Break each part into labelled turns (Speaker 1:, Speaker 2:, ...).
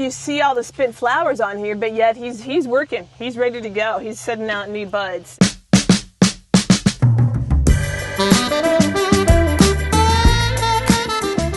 Speaker 1: you see all the spent flowers on here, but yet he's working. He's ready to go. He's setting out new buds.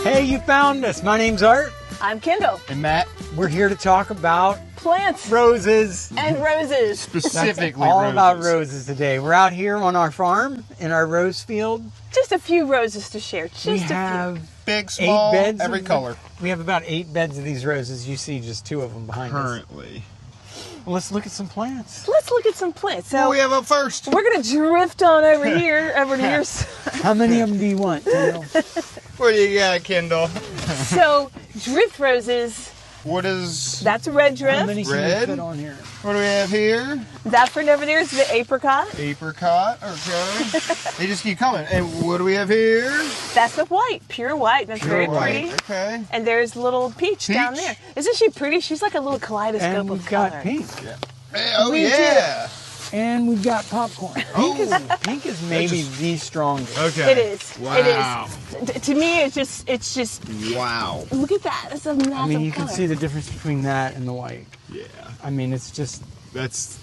Speaker 2: Hey, you found us. My name's Art.
Speaker 1: I'm Kendahl.
Speaker 3: And Matt.
Speaker 2: We're here to talk about
Speaker 1: plants.
Speaker 2: Roses.
Speaker 1: And roses.
Speaker 3: Specifically
Speaker 2: all
Speaker 3: roses.
Speaker 2: about roses today. We're out here on our farm in our rose field.
Speaker 1: Just a few roses to share. Just
Speaker 2: We
Speaker 1: a few.
Speaker 2: have
Speaker 3: big, small,
Speaker 2: 8 beds.
Speaker 3: every color.
Speaker 2: We have about 8 beds of these roses. You see just 2 of them behind us.
Speaker 3: Currently.
Speaker 2: Well, let's look at some plants.
Speaker 1: Let's look at some plants. So
Speaker 3: What do we have up first?
Speaker 1: we're going to drift on over here, over to your side.
Speaker 2: How many of them do you want, Daniel?
Speaker 3: What do you got, Kendahl?
Speaker 1: So, drift roses,
Speaker 3: What is...
Speaker 1: that's a red
Speaker 2: How
Speaker 1: drift.
Speaker 2: many can
Speaker 3: Red?
Speaker 2: we fit on here?
Speaker 3: What do we have here?
Speaker 1: That friend over there is the apricot.
Speaker 3: Apricot. Okay. They just keep coming. And what do we have here?
Speaker 1: That's the white, pure white. That's very pretty.
Speaker 3: Okay.
Speaker 1: And there's little peach down
Speaker 3: Peach?
Speaker 1: there. Isn't she pretty? She's like a little kaleidoscope
Speaker 2: And
Speaker 1: of
Speaker 2: we've
Speaker 1: color.
Speaker 2: got pink.
Speaker 3: Oh,
Speaker 1: We
Speaker 3: yeah.
Speaker 2: And we've got popcorn. Pink is maybe the strongest.
Speaker 3: Okay.
Speaker 1: It is.
Speaker 3: Wow.
Speaker 1: It is. To me, it's just.
Speaker 3: Wow.
Speaker 1: Look at that. It's a massive
Speaker 2: I mean, you can
Speaker 1: color.
Speaker 2: see the difference between that and the white.
Speaker 3: Yeah.
Speaker 2: I mean, it's just...
Speaker 3: That's...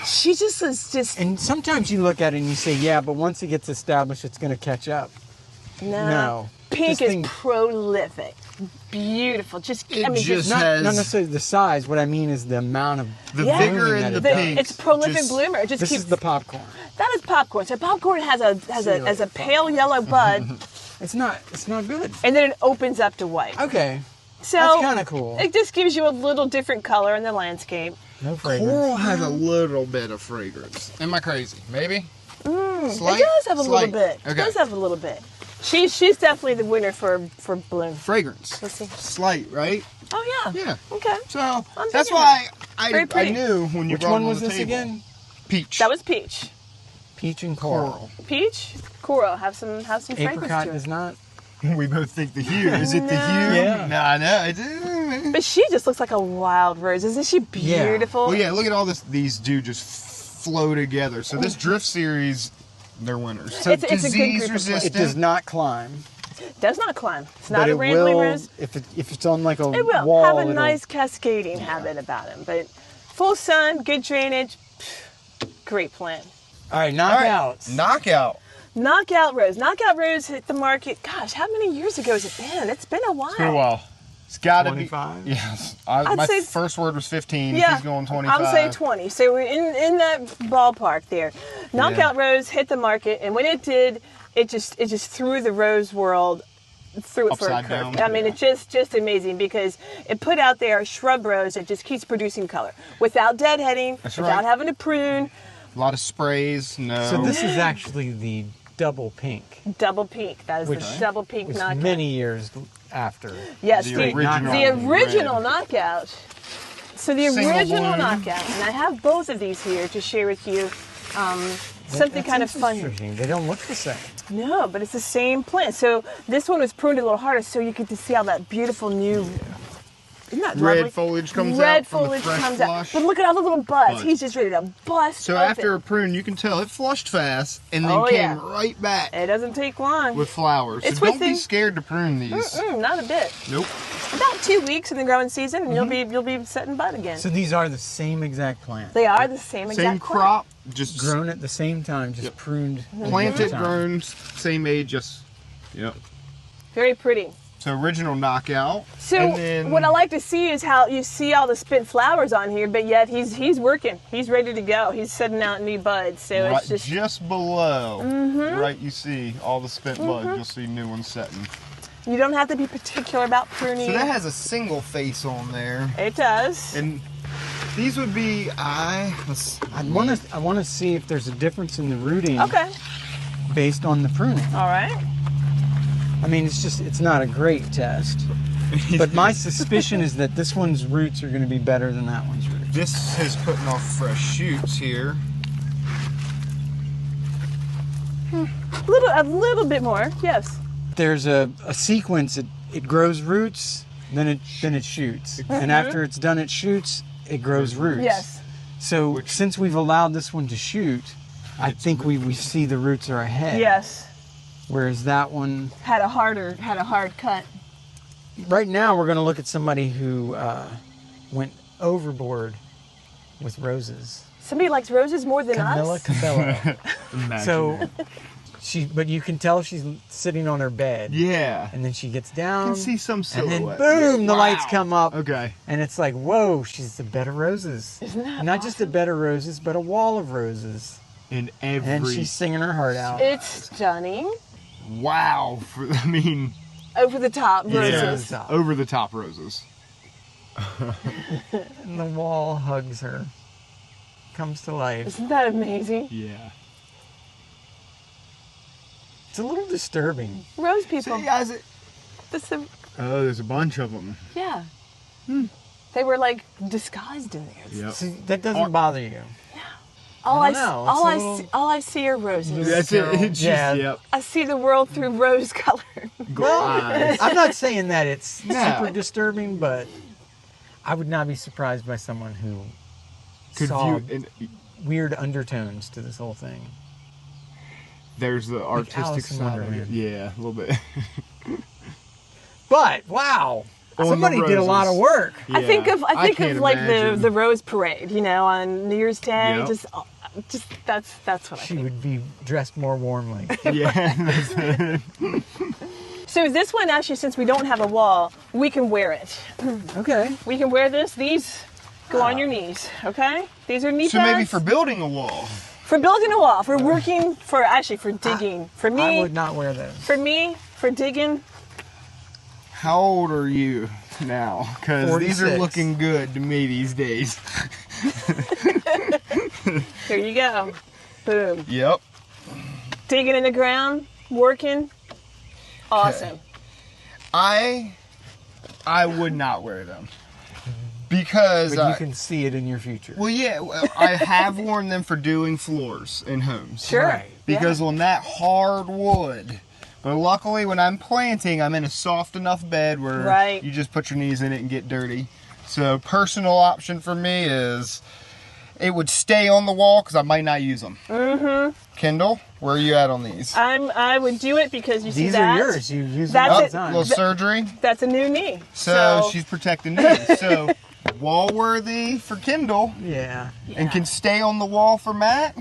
Speaker 1: She just is just.
Speaker 2: And sometimes you look at it and you say, yeah, but once it gets established, it's going to catch up. No.
Speaker 1: Pink
Speaker 2: This
Speaker 1: is
Speaker 2: thing-
Speaker 1: prolific. Beautiful. Just.
Speaker 3: It
Speaker 1: I mean,
Speaker 3: just
Speaker 2: Not,
Speaker 3: has...
Speaker 2: not necessarily the size. What I mean is the amount of
Speaker 3: The
Speaker 1: Yeah.
Speaker 3: vigor
Speaker 2: blooming
Speaker 3: in
Speaker 2: that
Speaker 3: the
Speaker 2: it
Speaker 3: pink.
Speaker 1: it's prolific
Speaker 3: just-
Speaker 1: bloomer. It just
Speaker 2: This
Speaker 1: keeps.
Speaker 2: is the popcorn.
Speaker 1: That is popcorn. So popcorn has a pale yellow bud,
Speaker 2: It's not good.
Speaker 1: and then it opens up to white.
Speaker 2: Okay.
Speaker 1: So
Speaker 2: That's kind of cool.
Speaker 1: It just gives you a little different color in the landscape.
Speaker 2: No fragrance.
Speaker 3: Coral has a little bit of fragrance. Am I crazy? Maybe? Slight?
Speaker 1: It does have a
Speaker 3: Slight.
Speaker 1: little bit.
Speaker 3: Okay.
Speaker 1: It does have a little bit. She's definitely the winner for bloom.
Speaker 3: Fragrance.
Speaker 1: Let's see.
Speaker 3: Slight, right?
Speaker 1: Oh yeah.
Speaker 3: Yeah.
Speaker 1: Okay.
Speaker 3: So
Speaker 1: I'm
Speaker 3: that's
Speaker 1: digging
Speaker 3: why
Speaker 1: Very
Speaker 3: I
Speaker 1: pretty.
Speaker 3: knew when you
Speaker 2: Which
Speaker 3: brought
Speaker 2: one
Speaker 3: them on
Speaker 2: was
Speaker 3: the
Speaker 2: this
Speaker 3: table.
Speaker 2: again?
Speaker 3: Peach.
Speaker 1: That was peach.
Speaker 2: Peach and coral.
Speaker 3: coral.
Speaker 1: Peach, coral have some fragrance
Speaker 2: Apricot
Speaker 1: to it.
Speaker 2: is not.
Speaker 3: We both think the hue. Is it the
Speaker 1: No.
Speaker 3: hue?
Speaker 2: Yeah.
Speaker 3: Nah, no. It's,
Speaker 1: But she just looks like a wild rose. Isn't she beautiful?
Speaker 3: well, yeah. Look at all this. These do just flow together. So this drift series, they're winners. So
Speaker 1: It's a good
Speaker 3: disease
Speaker 1: group of plants.
Speaker 3: resistant.
Speaker 2: It does not climb.
Speaker 1: Does not climb. It's
Speaker 2: But
Speaker 1: not a
Speaker 2: it
Speaker 1: rambling
Speaker 2: will,
Speaker 1: rose.
Speaker 2: if it's on like a
Speaker 1: It will
Speaker 2: wall,
Speaker 1: have a
Speaker 2: it'll-
Speaker 1: nice cascading habit about him. But full sun, good drainage, great plant.
Speaker 2: All right,
Speaker 3: All right,
Speaker 2: knockouts.
Speaker 3: knockout.
Speaker 1: Knockout rose. Knockout rose hit the market. Gosh, how many years ago has it been? It's been a while.
Speaker 3: Been a while. It's got to be.
Speaker 2: 25?
Speaker 3: Yes.
Speaker 1: I'd
Speaker 3: My
Speaker 1: say-
Speaker 3: first word was 15.
Speaker 1: Yeah,
Speaker 3: He's going 25.
Speaker 1: I'm saying 20. So we're in that ballpark there. Knockout rose hit the market, and when it did, it just threw the rose world through it for a
Speaker 3: Upside
Speaker 1: curve.
Speaker 3: down.
Speaker 1: I mean, it's just amazing because it put out there a shrub rose that just keeps producing color without deadheading,
Speaker 3: That's
Speaker 1: without
Speaker 3: right.
Speaker 1: having to prune.
Speaker 3: A lot of sprays. No.
Speaker 2: So this is actually the double pink,
Speaker 1: Double pink. That is
Speaker 2: Which-
Speaker 1: the double pink
Speaker 2: which
Speaker 1: knockout.
Speaker 2: many years after.
Speaker 1: Yes,
Speaker 3: The
Speaker 1: the
Speaker 3: original
Speaker 1: original
Speaker 3: red.
Speaker 1: knockout. So the
Speaker 3: Single
Speaker 1: original
Speaker 3: bloom.
Speaker 1: knockout, and I have both of these here to share with you. Something
Speaker 2: That's
Speaker 1: kind of fun.
Speaker 2: interesting. They don't look the same.
Speaker 1: No, but it's the same plant. So this one was pruned a little harder, so you get to see all that beautiful new. Isn't that
Speaker 3: Red
Speaker 1: lovely?
Speaker 3: foliage comes
Speaker 1: Red
Speaker 3: out from the
Speaker 1: foliage
Speaker 3: fresh
Speaker 1: comes
Speaker 3: flush.
Speaker 1: out. But look at all the little buds.
Speaker 3: Buds.
Speaker 1: He's just ready to bust.
Speaker 3: So
Speaker 1: open.
Speaker 3: after a prune, you can tell it flushed fast and then
Speaker 1: Oh,
Speaker 3: came
Speaker 1: yeah.
Speaker 3: right back
Speaker 1: It doesn't take long.
Speaker 3: with flowers.
Speaker 1: It's
Speaker 3: so don't
Speaker 1: within-
Speaker 3: be scared to prune these.
Speaker 1: Not a bit.
Speaker 3: Nope.
Speaker 1: About 2 weeks in the growing season, and you'll be setting bud again.
Speaker 2: So these are the same exact plant,
Speaker 1: They are the same exact
Speaker 3: Same
Speaker 1: plant.
Speaker 3: crop, just
Speaker 2: grown at the same time, just
Speaker 3: Yep.
Speaker 2: pruned. at a
Speaker 3: planted,
Speaker 2: different time.
Speaker 3: grown, same age. Just yep.
Speaker 1: Very pretty.
Speaker 3: So original knockout.
Speaker 1: So
Speaker 3: and then
Speaker 1: what I like to see is how you see all the spent flowers on here, but yet he's working. He's ready to go. He's setting out new buds. So
Speaker 3: right,
Speaker 1: it's just Mm-hmm.
Speaker 3: below, right, you see all the spent bud. You'll see new ones setting.
Speaker 1: you don't have to be particular about pruning.
Speaker 3: So that has a single face on there,
Speaker 1: It does.
Speaker 3: and these would be
Speaker 2: I want to see if there's a difference in the rooting
Speaker 1: Okay.
Speaker 2: based on the pruning.
Speaker 1: All right.
Speaker 2: I mean, it's not a great test, but my suspicion is that this one's roots are going to be better than that one's roots.
Speaker 3: This is putting off fresh shoots here.
Speaker 1: A little bit more. Yes.
Speaker 2: There's a sequence. It grows roots, then it shoots, and after it's done its shoots, it grows roots.
Speaker 1: Yes.
Speaker 2: So since we've allowed this one to shoot, I think we see the roots are ahead.
Speaker 1: Yes.
Speaker 2: Whereas that one,
Speaker 1: Had a hard cut.
Speaker 2: right now we're going to look at somebody who went overboard with roses.
Speaker 1: Somebody likes roses more than
Speaker 2: Camilla
Speaker 1: us.
Speaker 2: Cabello.
Speaker 3: Imagine
Speaker 2: So
Speaker 3: that.
Speaker 2: but you can tell she's sitting on her bed.
Speaker 3: Yeah.
Speaker 2: And then she gets
Speaker 3: I
Speaker 2: down.
Speaker 3: can see some
Speaker 2: And
Speaker 3: silhouette.
Speaker 2: then boom, the
Speaker 3: Wow.
Speaker 2: lights come up.
Speaker 3: Okay.
Speaker 2: And it's like, whoa, she's a bed of roses.
Speaker 1: Isn't that
Speaker 2: Not just a bed of roses, but a wall of roses.
Speaker 3: In every.
Speaker 2: And she's singing her heart out.
Speaker 1: It's stunning.
Speaker 3: Wow. I mean.
Speaker 1: Over the top
Speaker 3: Yeah.
Speaker 1: roses.
Speaker 3: Over the top roses.
Speaker 2: And the wall hugs her. Comes to life.
Speaker 1: Isn't that amazing?
Speaker 3: Yeah.
Speaker 2: It's a little disturbing.
Speaker 1: Rose people.
Speaker 3: See, guys,
Speaker 1: This is,
Speaker 3: oh, there's a bunch of them.
Speaker 1: yeah. They were like disguised in there.
Speaker 3: Yep.
Speaker 2: See, that doesn't bother you.
Speaker 1: All
Speaker 2: I
Speaker 1: I,
Speaker 2: don't know,
Speaker 1: all,
Speaker 2: it's a
Speaker 1: I
Speaker 2: little-
Speaker 1: see, all I see are roses.
Speaker 3: That's it.
Speaker 2: Carol.
Speaker 3: It's just,
Speaker 2: Yeah.
Speaker 3: Yep.
Speaker 1: I see the world through rose color.
Speaker 3: Eyes.
Speaker 2: I'm not saying that it's
Speaker 3: No.
Speaker 2: super disturbing, but I would not be surprised by someone who
Speaker 3: Could
Speaker 2: saw
Speaker 3: view.
Speaker 2: weird undertones to this whole thing.
Speaker 3: There's the artistic
Speaker 2: Alice in
Speaker 3: side of it.
Speaker 2: Wonderland.
Speaker 3: Yeah, a little bit.
Speaker 2: But wow,
Speaker 3: On the
Speaker 2: somebody did a lot of
Speaker 3: roses.
Speaker 2: work.
Speaker 1: I think
Speaker 3: Yeah,
Speaker 1: of like
Speaker 3: can't
Speaker 1: the rose parade, you know, on New Year's Day.
Speaker 3: Yep.
Speaker 1: Just that's what I
Speaker 2: She
Speaker 1: think.
Speaker 2: would be dressed more warmly.
Speaker 3: Yeah.
Speaker 1: So this one actually, since we don't have a wall, we can wear it.
Speaker 2: Okay.
Speaker 1: We can wear this. These go on your knees. Okay. These are knee
Speaker 3: So
Speaker 1: pads.
Speaker 3: maybe for building a wall.
Speaker 1: For building a wall, for working, for actually for digging. For
Speaker 2: I
Speaker 1: me,
Speaker 2: would not wear those.
Speaker 1: for digging.
Speaker 3: How old are you now? Because these are
Speaker 2: 46.
Speaker 3: looking good to me these days.
Speaker 1: Here you go. Boom.
Speaker 3: Yep.
Speaker 1: Digging in the ground, working. Awesome.
Speaker 3: I would not wear them. Because
Speaker 2: But you can see it in your future.
Speaker 3: well, yeah, I have worn them for doing floors in homes.
Speaker 1: Sure.
Speaker 2: Right.
Speaker 3: Because on that hard wood. But luckily, when I'm planting, I'm in a soft enough bed where
Speaker 1: Right.
Speaker 3: you just put your knees in it and get dirty. So, personal option for me is it would stay on the wall because I might not use them. Mm-hmm. Kendall, where are you at on these?
Speaker 1: I would do it because you see
Speaker 2: These
Speaker 1: that.
Speaker 2: are yours. You use them
Speaker 1: That's
Speaker 2: all the
Speaker 1: it.
Speaker 2: time.
Speaker 3: Little surgery.
Speaker 1: That's a new knee.
Speaker 3: So she's protecting knees. So wall worthy for Kendall
Speaker 2: Yeah.
Speaker 3: and can stay on the wall for Matt.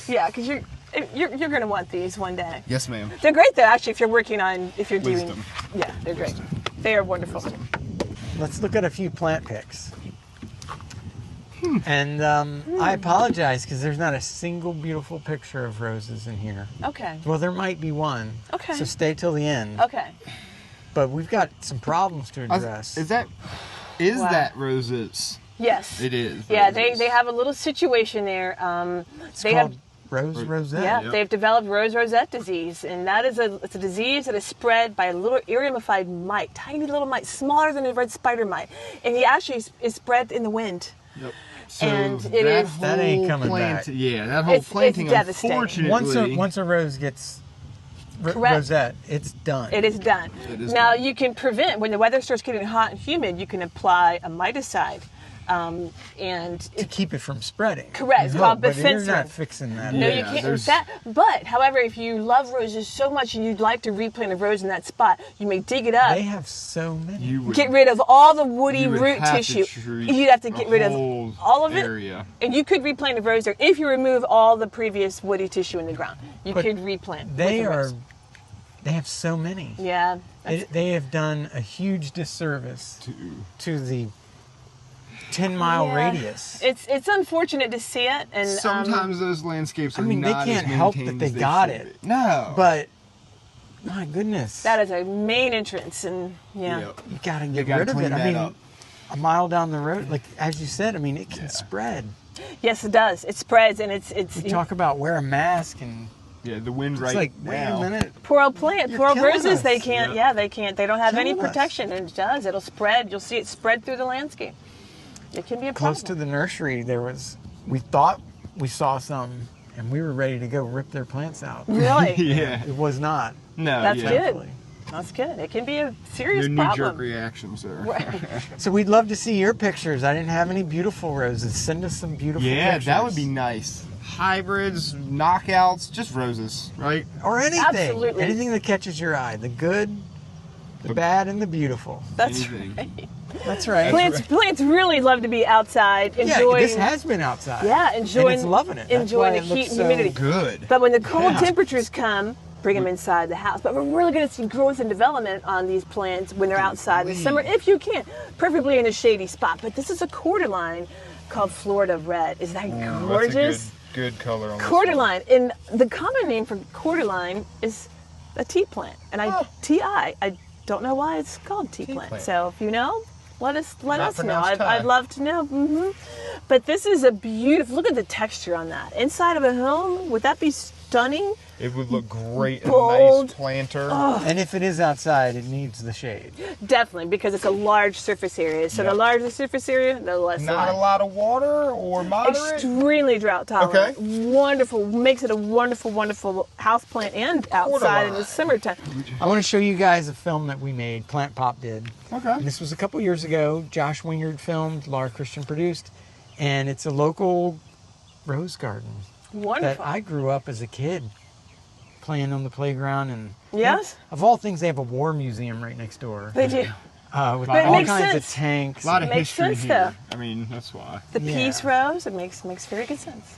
Speaker 1: Yeah, because you're gonna want these one day.
Speaker 3: Yes, ma'am.
Speaker 1: They're great though. Actually, if you're doing,
Speaker 3: Wisdom.
Speaker 1: yeah, they're great. They are wonderful.
Speaker 2: Let's look at a few plant pics. And I apologize because there's not a single beautiful picture of roses in here.
Speaker 1: Okay.
Speaker 2: Well, there might be one.
Speaker 1: Okay.
Speaker 2: So stay till the end.
Speaker 1: Okay.
Speaker 2: But we've got some problems to address.
Speaker 3: Is
Speaker 1: Wow.
Speaker 3: that roses?
Speaker 1: Yes.
Speaker 3: It is.
Speaker 1: Yeah,
Speaker 3: roses.
Speaker 1: they have a little situation there.
Speaker 2: It's
Speaker 1: they
Speaker 2: called
Speaker 1: have.
Speaker 2: rose rosette.
Speaker 1: Yeah,
Speaker 3: Yep.
Speaker 1: they've developed rosette disease, and that is it's a disease that is spread by a little iridified mite, tiny little mite, smaller than a red spider mite, and he actually is spread in the wind.
Speaker 3: Yep. So
Speaker 1: And it is-
Speaker 2: That ain't
Speaker 3: whole
Speaker 2: coming
Speaker 3: plant-
Speaker 2: back.
Speaker 3: Yeah, that whole
Speaker 1: It's
Speaker 3: planting,
Speaker 1: devastating.
Speaker 3: unfortunately.
Speaker 2: Once a rose gets
Speaker 1: Correct.
Speaker 2: rosette, it's done.
Speaker 1: It is done.
Speaker 3: It is
Speaker 1: Now
Speaker 3: done.
Speaker 1: you can prevent when the weather starts getting hot and humid. You can apply a miticide, and
Speaker 2: to keep it from spreading.
Speaker 1: Correct. It's called
Speaker 2: But you're
Speaker 1: bifenthrin.
Speaker 2: not fixing that.
Speaker 1: No,
Speaker 3: Yeah,
Speaker 1: you can't.
Speaker 3: there's-
Speaker 1: But, however, if you love roses so much and you'd like to replant a rose in that spot, you may dig it up,
Speaker 2: They have so many.
Speaker 3: You would
Speaker 1: get rid of all the woody
Speaker 3: you would
Speaker 1: root
Speaker 3: have to
Speaker 1: tissue.
Speaker 3: treat
Speaker 1: You'd have to
Speaker 3: the
Speaker 1: get rid of
Speaker 3: whole
Speaker 1: all of it,
Speaker 3: area.
Speaker 1: and you could replant a rose there if you remove all the previous woody tissue in the ground. You
Speaker 2: But
Speaker 1: could replant.
Speaker 2: They
Speaker 1: with a
Speaker 2: are.
Speaker 1: rose.
Speaker 2: They have so many.
Speaker 1: Yeah.
Speaker 2: They have done a huge disservice
Speaker 3: To
Speaker 2: to the 10-mile
Speaker 1: Yeah.
Speaker 2: radius.
Speaker 1: It's unfortunate to see it, and
Speaker 3: sometimes those landscapes are
Speaker 2: I mean, they
Speaker 3: not
Speaker 2: can't
Speaker 3: as
Speaker 2: help that
Speaker 3: maintained
Speaker 2: they
Speaker 3: as
Speaker 2: got
Speaker 3: should
Speaker 2: it.
Speaker 3: be. No.
Speaker 2: But my goodness,
Speaker 1: that is a main entrance, and yeah.
Speaker 3: Yep.
Speaker 2: you gotta get
Speaker 3: gotta
Speaker 2: rid of
Speaker 3: clean
Speaker 2: it. I
Speaker 3: that
Speaker 2: mean,
Speaker 3: up.
Speaker 2: a mile down the road, like as you said, I mean, it can
Speaker 3: Yeah.
Speaker 2: spread.
Speaker 1: Yes, it does. It spreads, and it's
Speaker 2: We talk about wear a mask, and
Speaker 3: Yeah, the wind's
Speaker 2: it's
Speaker 3: right
Speaker 2: like, wait
Speaker 3: now.
Speaker 2: a minute.
Speaker 1: poor old plant,
Speaker 2: You're
Speaker 1: poor old
Speaker 2: killing
Speaker 1: roses.
Speaker 2: us.
Speaker 1: They can't.
Speaker 3: Yeah.
Speaker 1: Yeah, they can't. They don't have any
Speaker 2: Killing us.
Speaker 1: protection, and it does. It'll spread. You'll see it spread through the landscape. It can be a problem.
Speaker 2: Close to the nursery, we thought we saw some, and we were ready to go rip their plants out.
Speaker 1: Really,
Speaker 3: Yeah.
Speaker 2: It was not.
Speaker 3: No,
Speaker 1: That's
Speaker 3: yeah.
Speaker 1: good.
Speaker 2: Thankfully.
Speaker 1: that's good. It can be a serious
Speaker 3: No knee-jerk
Speaker 1: problem.
Speaker 3: reactions there.
Speaker 1: Right.
Speaker 2: So we'd love to see your pictures. I didn't have any beautiful roses. Send us some beautiful
Speaker 3: Yeah,
Speaker 2: pictures.
Speaker 3: that would be nice. Hybrids, knockouts, just roses, right?
Speaker 2: Or anything.
Speaker 1: Absolutely.
Speaker 2: Anything that catches your eye. The good, The bad and the beautiful.
Speaker 1: That's
Speaker 4: Anything.
Speaker 1: right.
Speaker 2: That's right.
Speaker 1: Plants really love to be outside, enjoying.
Speaker 2: Yeah, this has been outside.
Speaker 1: Yeah, enjoying.
Speaker 2: And it's loving it. That's
Speaker 1: Enjoying
Speaker 2: why
Speaker 1: the
Speaker 2: it
Speaker 1: heat
Speaker 2: looks
Speaker 1: and humidity.
Speaker 3: Good.
Speaker 1: But when the cold temperatures come, bring them inside the house. But we're really going to see growth and development on these plants when they're outside in the summer, if you can, preferably in a shady spot. But this is a cordyline called Florida Red. Is that gorgeous?
Speaker 3: That's a good color on this
Speaker 1: Cordyline. And the common name for cordyline is a tea plant. And I don't know why it's called tea plant.
Speaker 3: plant.
Speaker 1: So if you know, let us know.
Speaker 3: pronounced Thai.
Speaker 1: I'd love to know. But this is a beautiful, look at the texture on that. Inside of a home, would that be stunning?
Speaker 3: It would look great in a
Speaker 1: Bold.
Speaker 3: nice planter.
Speaker 2: And if it is outside, it needs the shade.
Speaker 1: Definitely, because it's a large surface area. So the
Speaker 3: Yep.
Speaker 1: larger the surface area, the less
Speaker 3: Not
Speaker 1: light.
Speaker 3: a lot of water or moderate.
Speaker 1: Extremely drought tolerant.
Speaker 3: Okay.
Speaker 1: Wonderful. Makes it a wonderful, wonderful house plant and outside in the summertime.
Speaker 2: I want to show you guys a film that we made, Plant Pop did.
Speaker 3: Okay.
Speaker 2: And this was a couple years ago. Josh Wingard filmed, Laura Christian produced. And it's a local rose garden that
Speaker 1: Wonderful.
Speaker 2: I grew up as a kid playing on the playground. And
Speaker 1: Yes?
Speaker 2: of all things, they have a war museum right next door.
Speaker 1: They do.
Speaker 2: With
Speaker 1: But it
Speaker 2: all
Speaker 1: makes
Speaker 2: kinds
Speaker 1: sense.
Speaker 2: of tanks.
Speaker 3: A lot of
Speaker 1: Makes
Speaker 3: history
Speaker 1: sense,
Speaker 3: here. I mean, that's why.
Speaker 1: The
Speaker 2: Yeah.
Speaker 1: peace rose, it makes very good sense.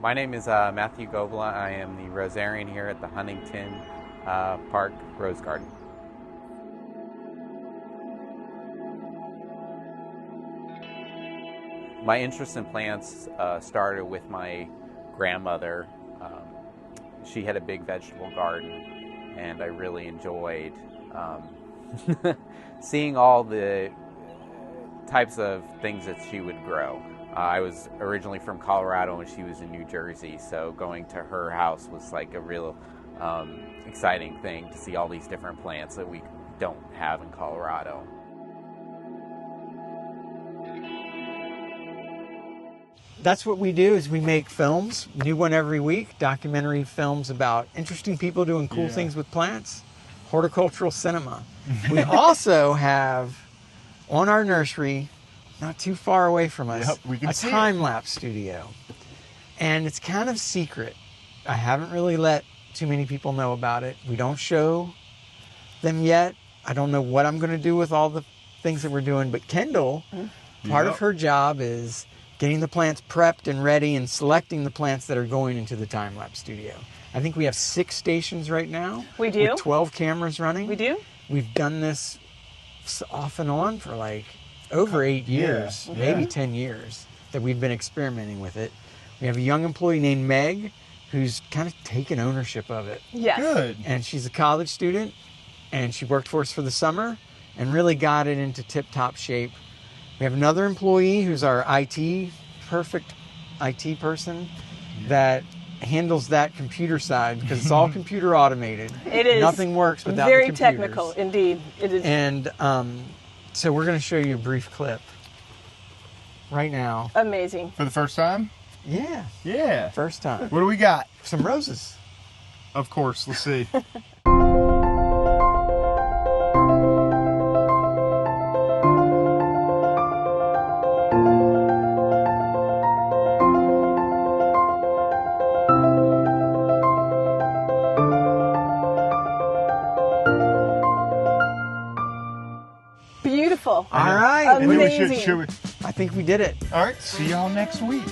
Speaker 5: My name is Matthew Gobla. I am the rosarian here at the Huntington Park Rose Garden. My interest in plants started with my grandmother. She had a big vegetable garden, and I really enjoyed seeing all the types of things that she would grow. I was originally from Colorado and she was in New Jersey, so going to her house was like a real exciting thing to see all these different plants that we don't have in Colorado.
Speaker 2: That's what we do is we make films, new one every week, documentary films about interesting people doing cool things with plants, horticultural cinema. We also have on our nursery, not too far away from us,
Speaker 3: Yep, we can
Speaker 2: a
Speaker 3: see it.
Speaker 2: time-lapse studio. And it's kind of secret. I haven't really let too many people know about it. We don't show them yet. I don't know what I'm going to do with all the things that we're doing, but Kendahl, part of her job is getting the plants prepped and ready and selecting the plants that are going into the time-lapse studio. I think we have 6 stations right now.
Speaker 1: We do?
Speaker 2: With 12 cameras running.
Speaker 1: We do?
Speaker 2: We've done this off and on for like over 8 years, maybe 10 years that we've been experimenting with it. We have a young employee named Meg who's kind of taken ownership of it.
Speaker 1: Yes.
Speaker 3: Good.
Speaker 2: And she's a college student, and she worked for us for the summer and really got it into tip-top shape. We have another employee who's our perfect IT person that handles that computer side because it's all computer automated.
Speaker 1: It is.
Speaker 2: Nothing works without
Speaker 1: Very
Speaker 2: the computers.
Speaker 1: technical, indeed. It is.
Speaker 2: And so we're going to show you a brief clip right now.
Speaker 1: Amazing.
Speaker 3: For the first time?
Speaker 2: Yeah,
Speaker 3: Yeah.
Speaker 2: first time.
Speaker 3: What do we got?
Speaker 2: Some roses.
Speaker 3: Of course. Let's see.
Speaker 1: Beautiful.
Speaker 2: All right.
Speaker 1: Amazing.
Speaker 3: Should we-
Speaker 2: I think we did it.
Speaker 3: All right. See y'all next week.